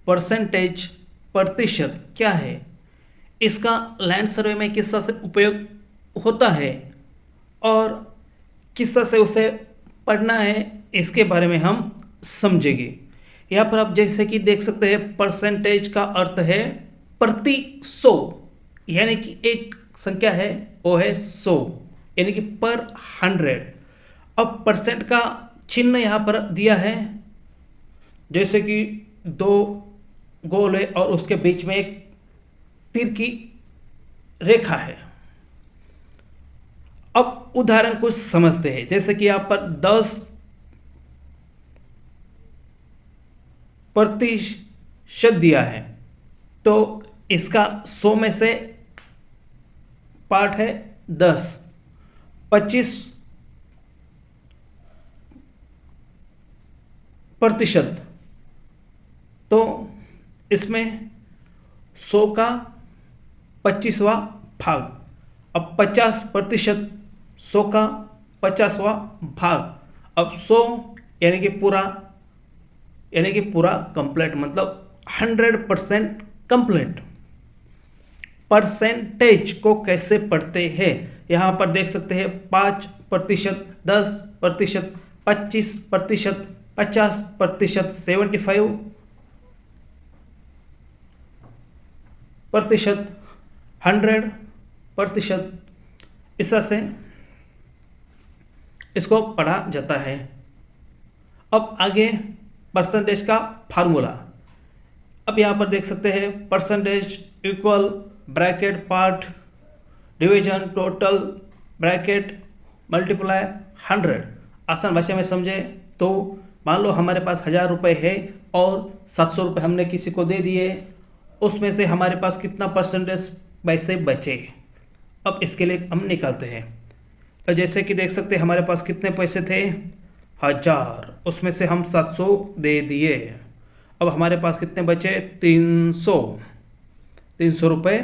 Percentage प्रतिशत क्या है, इसका लैंड सर्वे में किस तरह से उपयोग होता है और किस तरह से उसे पढ़ना है, इसके बारे में हम समझेंगे। यहाँ पर आप जैसे कि देख सकते हैं, परसेंटेज का अर्थ है प्रति 100, यानी कि एक संख्या है वो है 100, यानी कि पर 100। अब परसेंट का चिन्ह यहाँ पर दिया है, जैसे कि 2 गोल है और उसके बीच में एक तीर की रेखा है। अब उदाहरण कुछ समझते हैं, जैसे कि यहाँ पर 10% दिया है, तो इसका 100 में से पार्ट है 10, 25%, तो इसमें 100 का 25वां भाग। अब 50%, 100 का 50वां भाग। अब 100 यानी कि पूरा कंप्लीट, मतलब 100% कंप्लीट। परसेंटेज को कैसे पढ़ते हैं, यहाँ पर देख सकते हैं 5%, 10%, 25%, 50%, 75%, 100%, इस तरह से इसको पढ़ा जाता है। अब आगे परसेंटेज का फार्मूला। अब यहाँ पर देख सकते हैं percentage equal bracket part division total bracket multiply 100। आसान भाषा में समझे तो मान लो हमारे पास 1000 रुपये है और 700 रुपये हमने किसी को दे दिए, उसमें से हमारे पास कितना परसेंटेज पैसे बचे। अब इसके लिए हम निकालते हैं। तो जैसे कि देख सकते हैं हमारे पास कितने पैसे थे, 1000, उसमें से हम 700 दे दिए। अब हमारे पास कितने बचे, 300 रुपये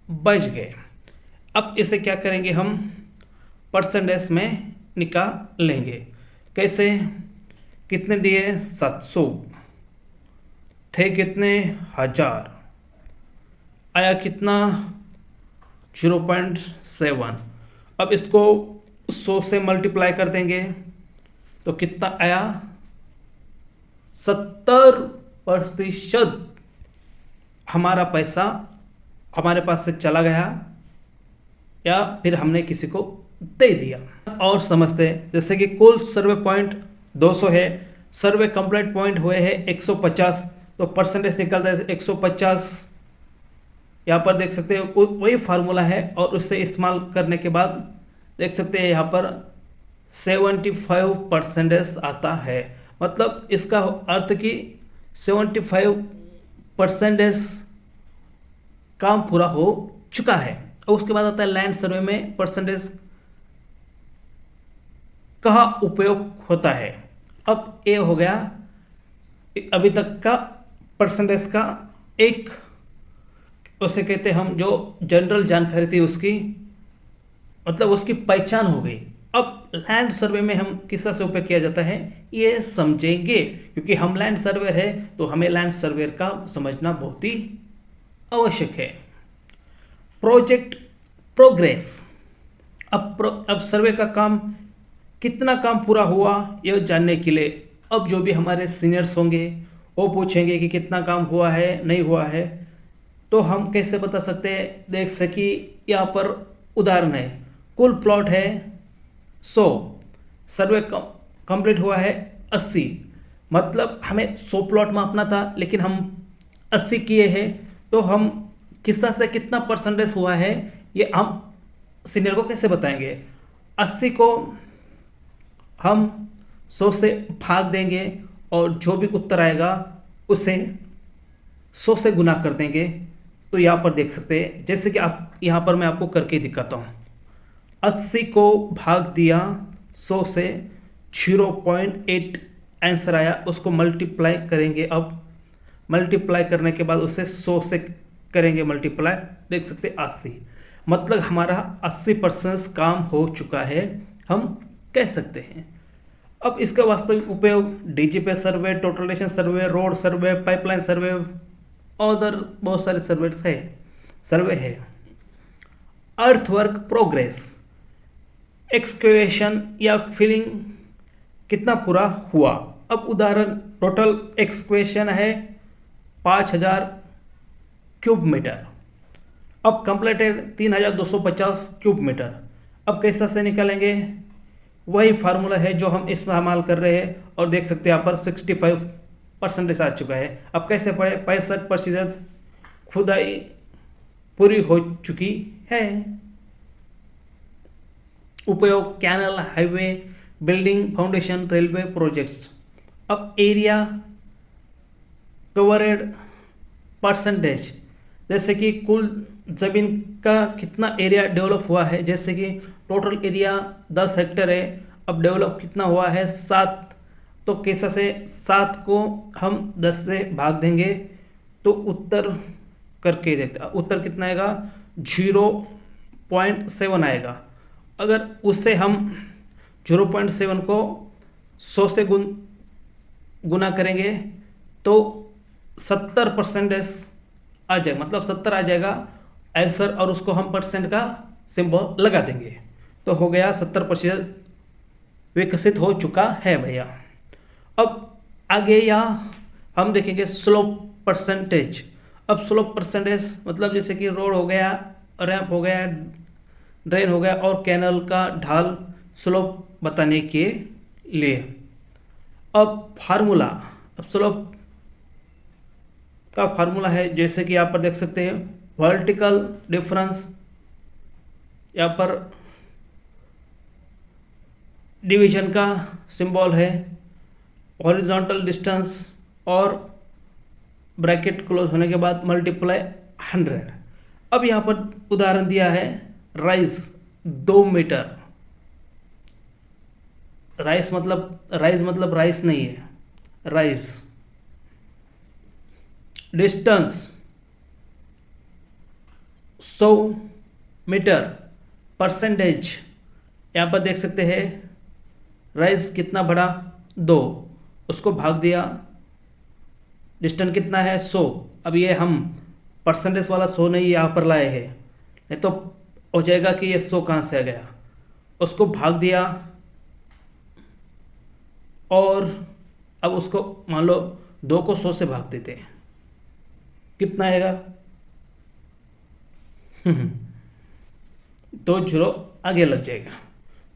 बच गए। अब इसे क्या करेंगे, हम परसेंटेज में निकाल लेंगे। कैसे, कितने दिए, 700, थे कितने, 1000, आया कितना, 0.7। अब इसको 100 से मल्टीप्लाई कर देंगे तो कितना आया, 70% हमारा पैसा हमारे पास से चला गया या फिर हमने किसी को दे दिया। और समझते हैं, जैसे कि कुल सर्वे पॉइंट 200 है, सर्वे कंप्लीट पॉइंट हुए हैं 150, तो परसेंटेज निकलता है 150। यहाँ पर देख सकते हैं वही फार्मूला है और उससे इस्तेमाल करने के बाद देख सकते हैं यहाँ पर 75% आता है। मतलब इसका अर्थ कि 75% काम पूरा हो चुका है। और उसके बाद आता है लैंड सर्वे में परसेंटेज कहाँ उपयोग होता है। अब ये हो गया अभी तक का परसेंटेज का एक, उसे कहते हैं हम, जो जनरल जानकारी थी उसकी, मतलब उसकी पहचान हो गई। अब लैंड सर्वे में हम किस तरह से उपयोग किया जाता है ये समझेंगे, क्योंकि हम लैंड सर्वेयर है तो हमें लैंड सर्वेयर का समझना बहुत ही आवश्यक है। Project progress. अब सर्वे का काम, कितना काम पूरा हुआ यह जानने के लिए अब जो भी हमारे सीनियर्स होंगे वो पूछेंगे कि कितना काम हुआ है नहीं हुआ है, तो हम कैसे बता सकते हैं। देख सकी यहाँ पर उदाहरण है, कुल प्लॉट है 100, सर्वे कंप्लीट हुआ है 80, मतलब हमें 100 प्लॉट मापना था लेकिन हम 80 किए हैं, तो हम किस तरह से कितना परसेंटेज हुआ है ये हम सीनियर को कैसे बताएंगे। 80 को हम 100 से भाग देंगे और जो भी उत्तर आएगा उसे 100 से गुना कर देंगे। तो यहाँ पर देख सकते हैं, जैसे कि आप यहाँ पर मैं आपको करके दिखाता हूँ। 80 को भाग दिया 100 से, 0.8 आंसर आया, उसको मल्टीप्लाई करेंगे। अब मल्टीप्लाई करने के बाद उसे 100 से करेंगे मल्टीप्लाई, देख सकते 80, मतलब हमारा 80% काम हो चुका है, हम कह सकते हैं। अब इसका वास्तविक उपयोग डीजीपीएस सर्वे, टोटल डेशन सर्वे, रोड सर्वे, पाइपलाइन सर्वे, और बहुत सारे सर्वे है। अर्थवर्क प्रोग्रेस, एक्सकेवेशन या फिलिंग कितना पूरा हुआ। अब उदाहरण, टोटल एक्सकेवेशन है 5000 क्यूब मीटर, अब कंप्लीटेड 3250 क्यूब मीटर। अब कैसा से निकालेंगे, वही फार्मूला है जो हम इस्तेमाल कर रहे हैं, और देख सकते हैं यहाँ पर 65% आ चुका है। अब कैसे पढ़े, 65% खुदाई पूरी हो चुकी है। उपयोग canal, highway, building, foundation, railway projects. अब एरिया कवर्ड परसेंटेज, जैसे कि कुल ज़मीन का कितना एरिया डेवलप हुआ है। जैसे कि टोटल एरिया 10 हेक्टेयर है, अब डेवलप कितना हुआ है 7, तो कैसा से 7 को हम 10 से भाग देंगे तो उत्तर करके देखते, उत्तर कितना आएगा 0.7 आएगा। अगर उससे हम 0.7 को 100 से गुना करेंगे तो 70% आ जाएगा, मतलब 70 आ जाएगा आंसर, और उसको हम परसेंट का सिंबल लगा देंगे तो हो गया 70% विकसित हो चुका है भैया। अब आगे यहाँ हम देखेंगे स्लोप परसेंटेज। अब स्लोप परसेंटेज मतलब जैसे कि रोड हो गया, रैंप हो गया, ड्रेन हो गया और कैनल का ढाल स्लोप बताने के लिए। अब फार्मूला, अब स्लोप का फार्मूला है जैसे कि यहाँ पर देख सकते हैं, वर्टिकल डिफरेंस, यहाँ पर डिवीजन का सिंबल है, हॉरिजॉन्टल डिस्टेंस और ब्रैकेट क्लोज होने के बाद मल्टीप्लाई 100। अब यहाँ पर उदाहरण दिया है राइज 2 मीटर। राइज मतलब राइस नहीं है, राइज। Distance 100 metre. परसेंटेज यहाँ पर देख सकते हैं, राइज कितना बड़ा 2, उसको भाग दिया, डिस्टेंस कितना है 100। अब ये हम परसेंटेज वाला 100 नहीं यहाँ पर लाए हैं, नहीं तो हो जाएगा कि ये 100 कहाँ से आ गया, उसको भाग दिया और अब उसको मान लो 2 को 100 से भाग देते हैं, कितना आएगा 2 जीरो आगे लग जाएगा,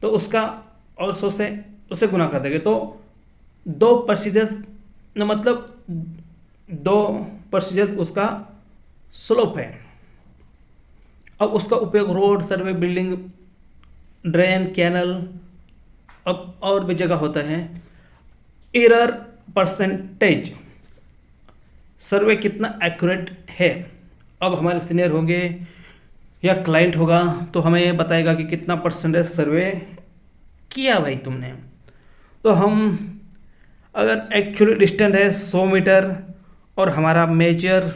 तो उसका और 100 से उसे गुना कर देंगे तो 2% मतलब 2% उसका स्लोप है। अब उसका उपयोग रोड, सर्वे, बिल्डिंग, ड्रेन, कैनल अब और भी जगह होता है। एरर परसेंटेज, सर्वे कितना एक्यूरेट है। अब हमारे सीनियर होंगे या क्लाइंट होगा तो हमें बताएगा कि कितना परसेंटेज सर्वे किया भाई तुमने। तो हम अगर एक्चुअली डिस्टेंस है 100 मीटर और हमारा मेजर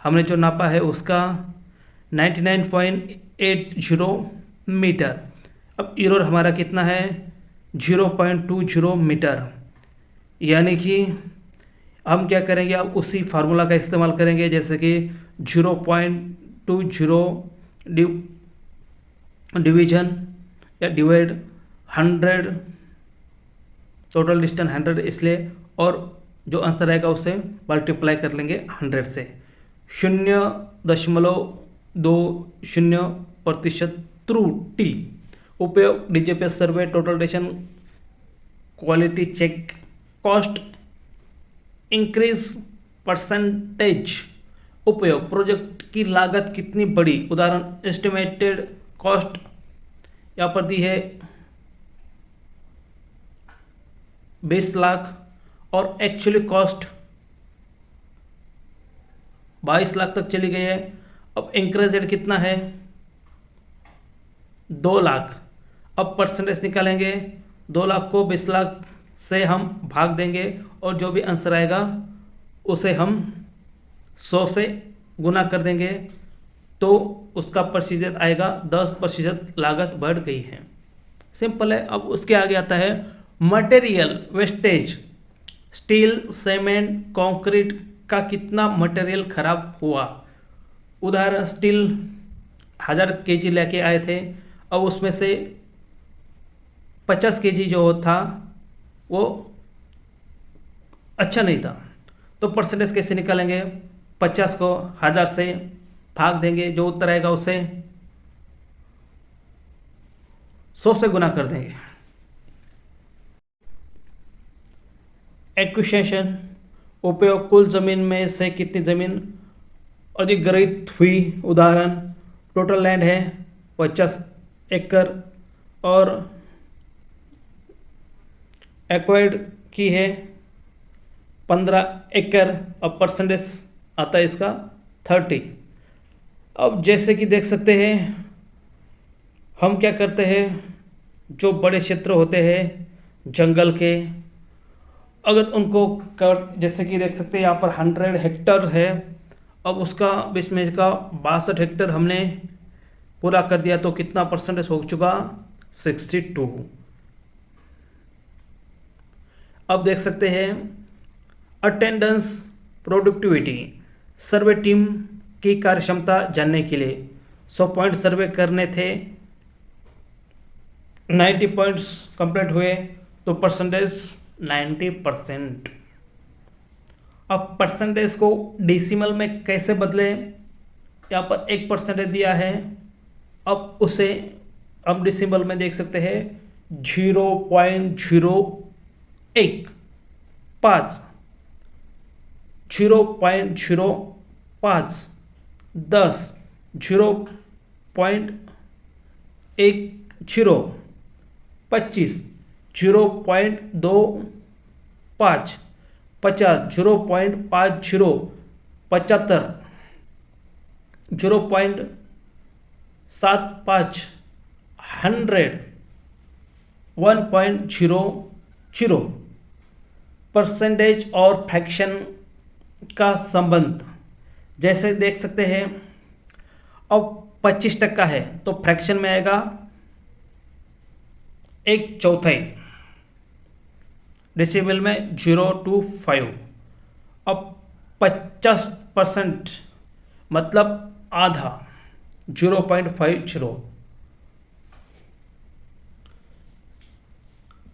हमने जो नापा है उसका 99.80 मीटर। अब एरर हमारा कितना है 0.20 मीटर, यानी कि हम क्या करेंगे, अब उसी फार्मूला का इस्तेमाल करेंगे जैसे कि 0.20 डिवीजन या डिवाइड 100, टोटल डिस्टेंस 100 इसलिए, और जो आंसर आएगा उसे मल्टीप्लाई कर लेंगे 100 से। 0.20% त्रुटि। उपयोग DGPS survey, total station, quality check, cost increase percentage. उपयोग प्रोजेक्ट की लागत कितनी बड़ी। उदाहरण एस्टिमेटेड कॉस्ट यहाँ पर दी है 20 लाख और एक्चुअली कॉस्ट 22 लाख तक चली गई है। अब इंक्रीज रेट कितना है 2 लाख। अब परसेंटेज निकालेंगे, 2 लाख को 20 लाख से हम भाग देंगे और जो भी आंसर आएगा उसे हम 100 से गुना कर देंगे तो उसका प्रतिशत आएगा 10% लागत बढ़ गई है। सिंपल है। अब उसके आगे आता है material wastage, steel, cement, concrete का कितना मटेरियल खराब हुआ। उदाहरण, स्टील 1000 केजी लेके आए थे, अब उसमें से 50 केजी जो था वो अच्छा नहीं था, तो परसेंटेज कैसे निकालेंगे? 50 को 1000 से भाग देंगे, जो उत्तर आएगा उसे 100 से गुना कर देंगे। एक्विजिशन, उपयोग, कुल जमीन में से कितनी जमीन अधिग्रहित हुई। उदाहरण, टोटल लैंड है 50 एकड़ और एक्वायर्ड की है 15 एकड़। अब परसेंटेज आता है इसका 30। अब जैसे कि देख सकते हैं, हम क्या करते हैं, जो बड़े क्षेत्र होते हैं जंगल के, अगर उनको जैसे कि देख सकते हैं यहाँ पर 100 हेक्टर है, अब उसका बीच में का 62 हेक्टर हमने पूरा कर दिया, तो कितना परसेंटेज हो चुका? 62। अब देख सकते हैं अटेंडेंस, प्रोडक्टिविटी, सर्वे टीम की कार्यक्षमता जानने के लिए 100 पॉइंट सर्वे करने थे, 90 पॉइंट्स कंप्लीट हुए, तो परसेंटेज 90%। अब परसेंटेज को डेसिमल में कैसे बदले? यहाँ पर 1% दिया है, अब उसे हम डेसिमल में देख सकते हैं 0.015, 0.05, 10, 0.10, 25, 0.25, 50, 0.50, 75, 0.75, 100, 1.00। परसेंटेज और फ्रैक्शन का संबंध जैसे देख सकते हैं, अब 25% है तो फ्रैक्शन में आएगा 1/4, डेसिमल में 0.25। अब 50% मतलब आधा, 0.50।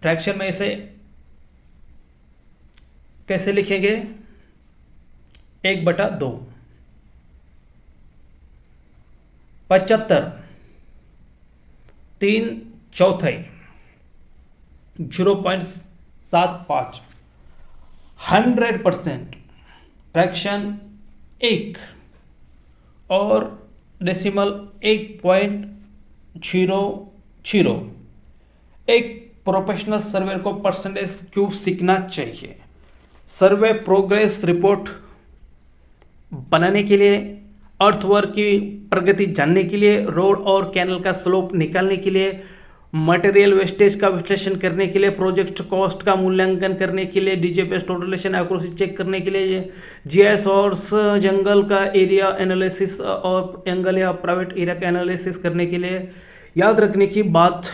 फ्रैक्शन में इसे कैसे लिखेंगे? 1/2। 75, 3/4, 0.75। 100% फ्रैक्शन 1 और डेसिमल 1.00। एक प्रोफेशनल सर्वे को परसेंटेज क्यों सीखना चाहिए? सर्वे प्रोग्रेस रिपोर्ट बनाने के लिए, अर्थवर्क की प्रगति जानने के लिए, रोड और कैनल का स्लोप निकालने के लिए, मटेरियल वेस्टेज का विश्लेषण करने के लिए, प्रोजेक्ट कॉस्ट का मूल्यांकन करने के लिए, डीजीपीएस टोटलेशन एक्यूरेसी चेक करने के लिए, जीआईएस और जंगल का एरिया एनालिसिस और जंगल या प्राइवेट एरिया का एनालिसिस करने के लिए। याद रखने की बात,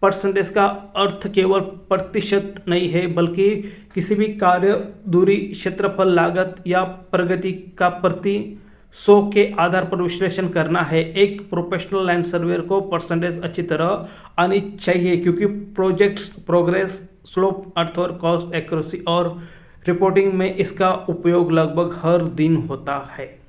परसेंटेज का अर्थ केवल प्रतिशत नहीं है, बल्कि किसी भी कार्य, दूरी, क्षेत्रफल, लागत या प्रगति का प्रति 100 के आधार पर विश्लेषण करना है। एक प्रोफेशनल लैंड सर्वेयर को परसेंटेज अच्छी तरह आनी चाहिए, क्योंकि projects progress, slope, earthwork, cost, accuracy और रिपोर्टिंग में इसका उपयोग लगभग हर दिन होता है।